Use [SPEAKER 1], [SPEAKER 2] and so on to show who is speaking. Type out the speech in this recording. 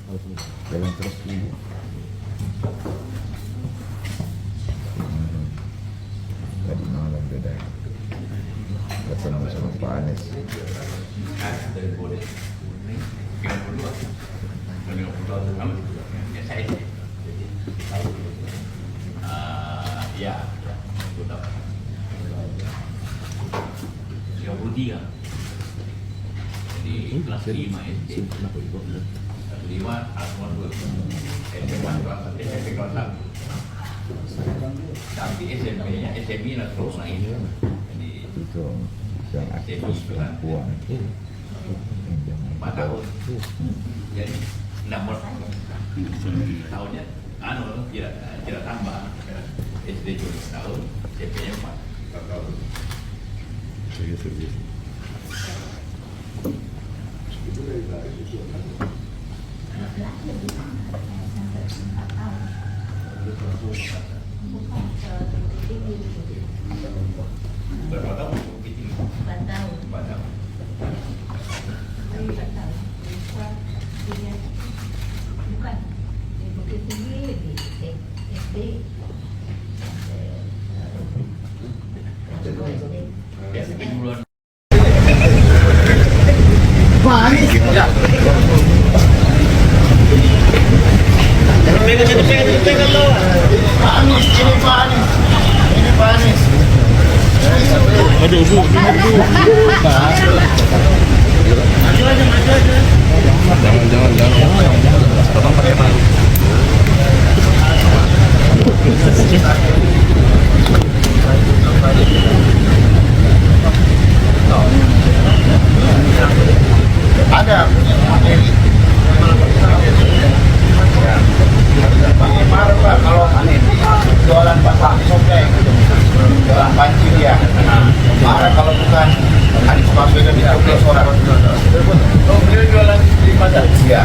[SPEAKER 1] Jalan terus dulu. Tadi malam beda ketemu sama Pak Anies.
[SPEAKER 2] Ya, sudah. 33. Jadi kelas 5 SD. Kelas 5 Asmon dulu. SMP kelas 1. Tapi SMP-nya SMI lah terus naik. Jadi
[SPEAKER 1] Itu yang aktivis perempuan.
[SPEAKER 2] 4 tahun. Jadi 6 tahunnya tidak tambah. SD cuma setahun, SMP-nya 4 tahun.
[SPEAKER 1] Serius.
[SPEAKER 2] Berapa tahun? 4 tahun.
[SPEAKER 3] Bukan di Bukit Tinggi, di SD.
[SPEAKER 2] SMP duluan.
[SPEAKER 4] Ada Pak, kalau jualan pasar sobek, jualan panci dia marah kalau bukan Anies Baswedan di 12 orang. Oh, beliau jualan di pasar? Iya.